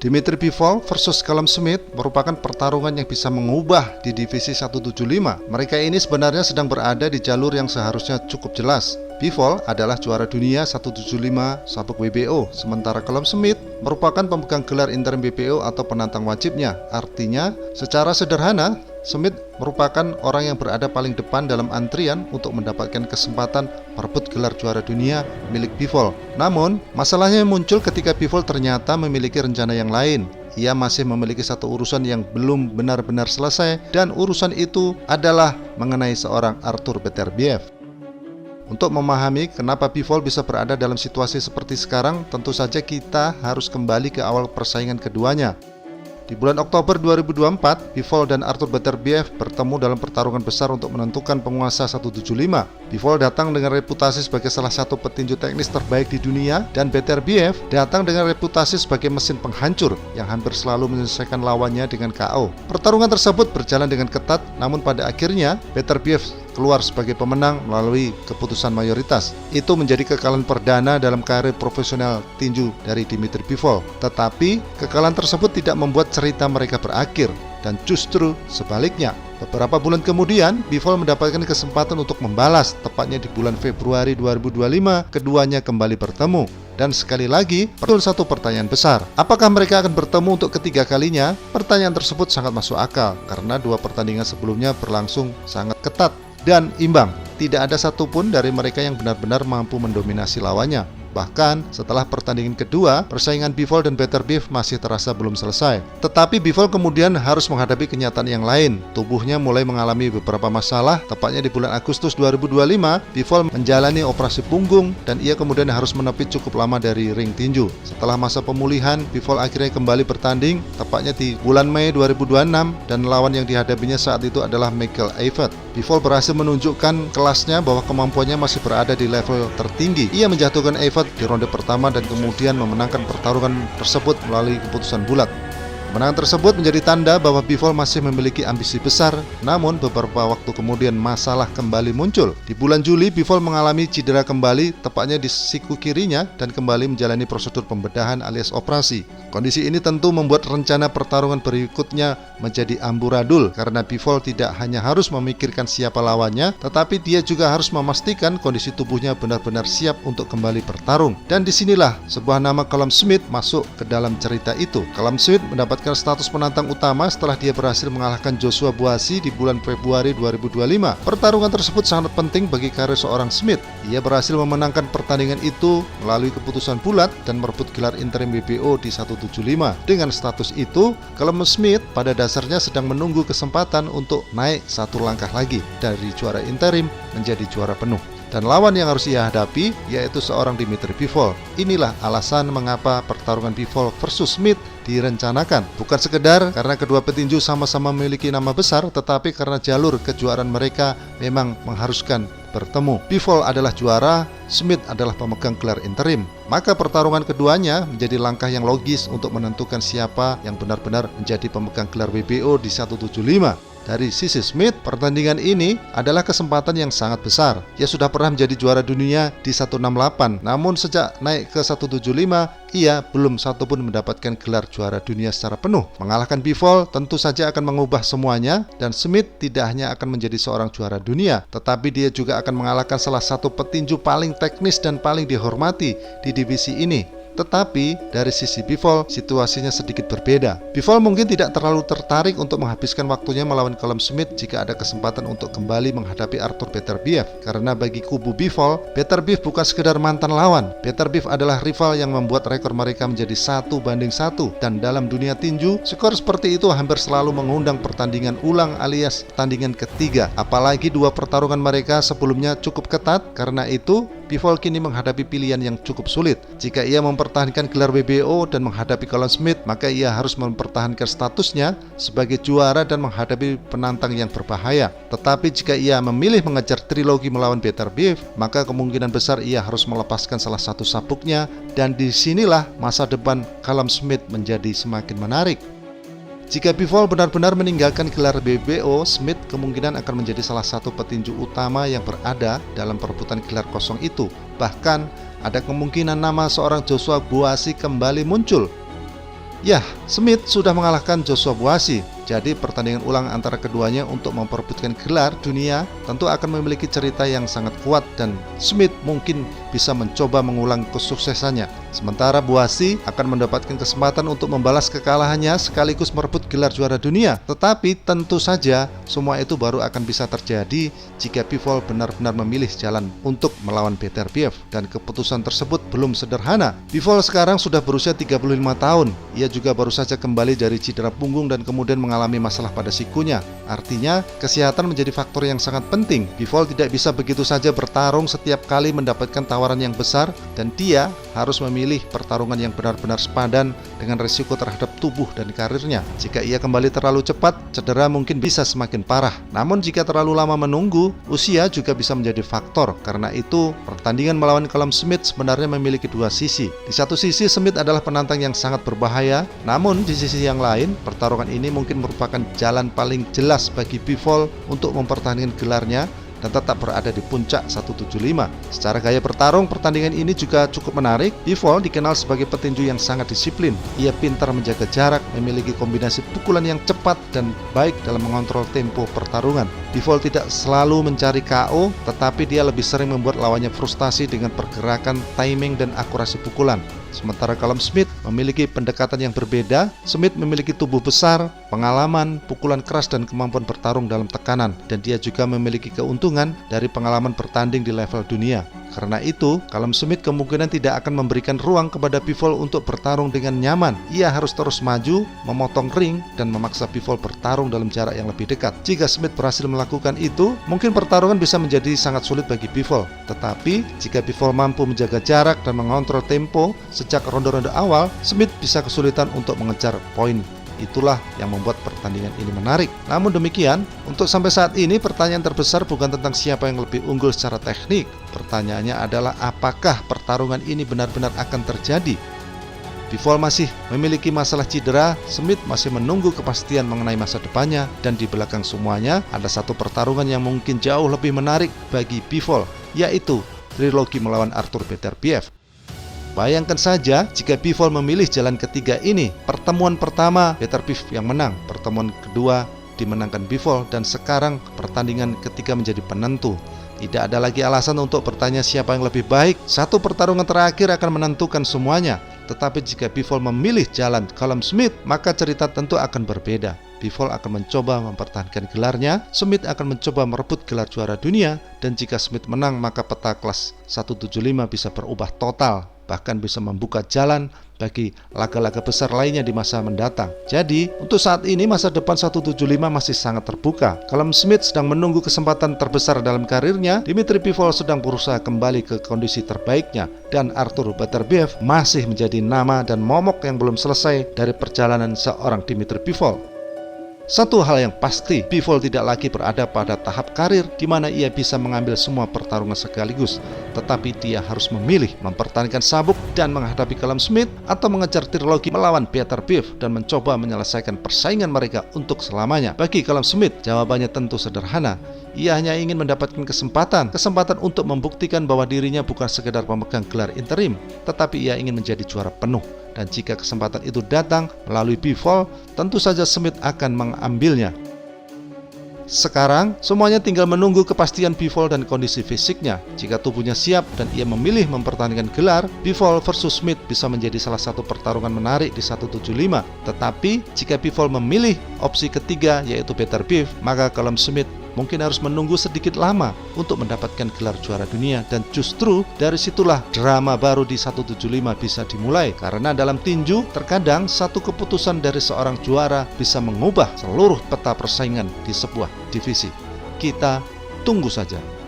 Dimitri Bivol versus Callum Smith merupakan pertarungan yang bisa mengubah di divisi 175. Mereka ini sebenarnya sedang berada di jalur yang seharusnya cukup jelas. Bivol adalah juara dunia 175 sabuk WBO, sementara Callum Smith merupakan pemegang gelar interim WBO atau penantang wajibnya. Artinya, secara sederhana, Smith merupakan orang yang berada paling depan dalam antrian untuk mendapatkan kesempatan merebut gelar juara dunia milik Bivol. Namun, masalahnya muncul ketika Bivol ternyata memiliki rencana yang lain. Ia masih memiliki satu urusan yang belum benar-benar selesai, dan urusan itu adalah mengenai seorang Artur Beterbiev. Untuk memahami kenapa Bivol bisa berada dalam situasi seperti sekarang, tentu saja kita harus kembali ke awal persaingan keduanya. Di bulan Oktober 2024, Bivol dan Artur Beterbiev bertemu dalam pertarungan besar untuk menentukan penguasa 175. Bivol datang dengan reputasi sebagai salah satu petinju teknis terbaik di dunia, dan Beterbiev datang dengan reputasi sebagai mesin penghancur yang hampir selalu menyelesaikan lawannya dengan KO. Pertarungan tersebut berjalan dengan ketat, namun pada akhirnya Beterbiev keluar sebagai pemenang melalui keputusan mayoritas. Itu menjadi kekalahan perdana dalam karir profesional tinju dari Dimitri Bivol. Tetapi kekalahan tersebut tidak membuat cerita mereka berakhir, dan justru sebaliknya. Beberapa bulan kemudian, Bivol mendapatkan kesempatan untuk membalas. Tepatnya di bulan Februari 2025, keduanya kembali bertemu. Dan sekali lagi, muncul satu pertanyaan besar. Apakah mereka akan bertemu untuk ketiga kalinya? Pertanyaan tersebut sangat masuk akal, karena dua pertandingan sebelumnya berlangsung sangat ketat dan imbang. Tidak ada satupun dari mereka yang benar-benar mampu mendominasi lawannya. Bahkan setelah pertandingan kedua, persaingan Bivol dan Beterbiev masih terasa belum selesai. Tetapi Bivol kemudian harus menghadapi kenyataan yang lain. Tubuhnya mulai mengalami beberapa masalah. Tepatnya di bulan Agustus 2025, Bivol menjalani operasi punggung dan ia kemudian harus menepi cukup lama dari ring tinju. Setelah masa pemulihan, Bivol akhirnya kembali bertanding, tepatnya di bulan Mei 2026, dan lawan yang dihadapinya saat itu adalah Michael Eifert. Bivol berhasil menunjukkan kelasnya bahwa kemampuannya masih berada di level tertinggi. Ia menjatuhkan Eifert di ronde pertama dan kemudian memenangkan pertarungan tersebut melalui keputusan bulat. Kemenangan tersebut menjadi tanda bahwa Bivol masih memiliki ambisi besar, namun beberapa waktu kemudian masalah kembali muncul. Di bulan Juli, Bivol mengalami cedera kembali, tepatnya di siku kirinya, dan kembali menjalani prosedur pembedahan alias operasi. Kondisi ini tentu membuat rencana pertarungan berikutnya menjadi amburadul, karena Bivol tidak hanya harus memikirkan siapa lawannya, tetapi dia juga harus memastikan kondisi tubuhnya benar-benar siap untuk kembali bertarung. Dan disinilah sebuah nama Callum Smith masuk ke dalam cerita itu. Callum Smith mendapat status penantang utama setelah dia berhasil mengalahkan Joshua Buatsi di bulan Februari 2025. Pertarungan tersebut sangat penting bagi karir seorang Smith. Ia berhasil memenangkan pertandingan itu melalui keputusan bulat dan merebut gelar interim WBO di 175. Dengan status itu, Callum Smith pada dasarnya sedang menunggu kesempatan untuk naik satu langkah lagi dari juara interim menjadi juara penuh. Dan lawan yang harus ia hadapi yaitu seorang Dimitri Bivol. Inilah alasan mengapa pertarungan Bivol versus Smith direncanakan. Bukan sekedar karena kedua petinju sama-sama memiliki nama besar, tetapi karena jalur kejuaraan mereka memang mengharuskan bertemu. Bivol adalah juara, Smith adalah pemegang gelar interim. Maka pertarungan keduanya menjadi langkah yang logis untuk menentukan siapa yang benar-benar menjadi pemegang gelar WBO di 175. Dari sisi Smith, pertandingan ini adalah kesempatan yang sangat besar. Ia sudah pernah menjadi juara dunia di 168, namun sejak naik ke 175, ia belum satupun mendapatkan gelar juara dunia secara penuh. Mengalahkan Bivol tentu saja akan mengubah semuanya, dan Smith tidak hanya akan menjadi seorang juara dunia, tetapi dia juga akan mengalahkan salah satu petinju paling teknis dan paling dihormati di divisi ini. Tetapi dari sisi Bivol, situasinya sedikit berbeda. Bivol mungkin tidak terlalu tertarik untuk menghabiskan waktunya melawan Callum Smith jika ada kesempatan untuk kembali menghadapi Artur Beterbiev. Karena bagi kubu Bivol, Beterbiev bukan sekedar mantan lawan. Beterbiev adalah rival yang membuat rekor mereka menjadi 1-1. Dan dalam dunia tinju, skor seperti itu hampir selalu mengundang pertandingan ulang alias pertandingan ketiga. Apalagi dua pertarungan mereka sebelumnya cukup ketat. Karena itu, Bivol kini menghadapi pilihan yang cukup sulit. Jika ia mempertahankan gelar WBO dan menghadapi Callum Smith, maka ia harus mempertahankan statusnya sebagai juara dan menghadapi penantang yang berbahaya. Tetapi jika ia memilih mengejar trilogi melawan Beterbiev, maka kemungkinan besar ia harus melepaskan salah satu sabuknya, dan disinilah masa depan Callum Smith menjadi semakin menarik. Jika Bivol benar-benar meninggalkan gelar WBO, Smith kemungkinan akan menjadi salah satu petinju utama yang berada dalam perebutan gelar kosong itu. Bahkan ada kemungkinan nama seorang Joshua Buatsi kembali muncul. Yah, Smith sudah mengalahkan Joshua Buatsi. Jadi pertandingan ulang antara keduanya untuk memperebutkan gelar dunia tentu akan memiliki cerita yang sangat kuat dan Smith mungkin bisa mencoba mengulang kesuksesannya. Sementara Buatsi akan mendapatkan kesempatan untuk membalas kekalahannya sekaligus merebut gelar juara dunia. Tetapi tentu saja semua itu baru akan bisa terjadi jika Bivol benar-benar memilih jalan untuk melawan Beterbiev, dan keputusan tersebut belum sederhana. Bivol sekarang sudah berusia 35 tahun. Ia juga baru saja kembali dari cedera punggung dan kemudian mengalami masalah pada sikunya. Artinya, kesehatan menjadi faktor yang sangat penting. Bivol tidak bisa begitu saja bertarung setiap kali mendapatkan tawaran yang besar, dan dia harus memilih pertarungan yang benar-benar sepadan dengan risiko terhadap tubuh dan karirnya. Jika ia kembali terlalu cepat, cedera mungkin bisa semakin parah. Namun jika terlalu lama menunggu, usia juga bisa menjadi faktor. Karena itu, pertandingan melawan Callum Smith sebenarnya memiliki dua sisi. Di satu sisi, Smith adalah penantang yang sangat berbahaya, namun di sisi yang lain, pertarungan ini mungkin merupakan jalan paling jelas bagi Bivol untuk mempertahankan gelarnya dan tetap berada di puncak 175. Secara gaya bertarung, pertandingan ini juga cukup menarik. Bivol dikenal sebagai petinju yang sangat disiplin. Ia pintar menjaga jarak, memiliki kombinasi pukulan yang cepat dan baik dalam mengontrol tempo pertarungan. Bivol tidak selalu mencari KO, tetapi dia lebih sering membuat lawannya frustasi dengan pergerakan, timing, dan akurasi pukulan. Sementara Callum Smith memiliki pendekatan yang berbeda. Smith memiliki tubuh besar, pengalaman, pukulan keras, dan kemampuan bertarung dalam tekanan. Dan dia juga memiliki keuntungan dari pengalaman bertanding di level dunia. Karena itu, Callum Smith kemungkinan tidak akan memberikan ruang kepada Bivol untuk bertarung dengan nyaman. Ia harus terus maju, memotong ring, dan memaksa Bivol bertarung dalam jarak yang lebih dekat. Jika Smith berhasil melakukan itu, mungkin pertarungan bisa menjadi sangat sulit bagi Bivol. Tetapi, jika Bivol mampu menjaga jarak dan mengontrol tempo sejak ronde-ronde awal, Smith bisa kesulitan untuk mengejar poin. Itulah yang membuat pertandingan ini menarik. Namun demikian, untuk sampai saat ini pertanyaan terbesar bukan tentang siapa yang lebih unggul secara teknik. Pertanyaannya adalah apakah pertarungan ini benar-benar akan terjadi. Bivol masih memiliki masalah cedera, Smith masih menunggu kepastian mengenai masa depannya, dan di belakang semuanya ada satu pertarungan yang mungkin jauh lebih menarik bagi Bivol, yaitu trilogi melawan Artur Beterbiev. Bayangkan saja jika Bivol memilih jalan ketiga ini. Pertemuan pertama Beterbiev yang menang, pertemuan kedua dimenangkan Bivol, dan sekarang pertandingan ketiga menjadi penentu. Tidak ada lagi alasan untuk bertanya siapa yang lebih baik. Satu pertarungan terakhir akan menentukan semuanya. Tetapi jika Bivol memilih jalan Callum Smith, maka cerita tentu akan berbeda. Bivol akan mencoba mempertahankan gelarnya, Smith akan mencoba merebut gelar juara dunia, dan jika Smith menang maka peta kelas 175 bisa berubah total, bahkan bisa membuka jalan bagi laga-laga besar lainnya di masa mendatang. Jadi, untuk saat ini masa depan 175 masih sangat terbuka. Callum Smith sedang menunggu kesempatan terbesar dalam karirnya, Dmitry Bivol sedang berusaha kembali ke kondisi terbaiknya, dan Artur Beterbiev masih menjadi nama dan momok yang belum selesai dari perjalanan seorang Dmitry Bivol. Satu hal yang pasti, Bivol tidak lagi berada pada tahap karir di mana ia bisa mengambil semua pertarungan sekaligus. Tetapi dia harus memilih mempertahankan sabuk dan menghadapi Callum Smith, atau mengejar trilogi melawan Beterbiev dan mencoba menyelesaikan persaingan mereka untuk selamanya. Bagi Callum Smith, jawabannya tentu sederhana. Ia hanya ingin mendapatkan kesempatan untuk membuktikan bahwa dirinya bukan sekedar pemegang gelar interim, tetapi ia ingin menjadi juara penuh. Dan jika kesempatan itu datang melalui Bivol, tentu saja Smith akan mengambilnya. Sekarang, semuanya tinggal menunggu kepastian Bivol dan kondisi fisiknya. Jika tubuhnya siap dan ia memilih mempertandingkan gelar, Bivol versus Smith bisa menjadi salah satu pertarungan menarik di 175. Tetapi, jika Bivol memilih opsi ketiga yaitu Beterbiev, maka Callum Smith mungkin harus menunggu sedikit lama untuk mendapatkan gelar juara dunia, dan justru dari situlah drama baru di 175 bisa dimulai. Karena dalam tinju, terkadang satu keputusan dari seorang juara bisa mengubah seluruh peta persaingan di sebuah divisi. Kita tunggu saja.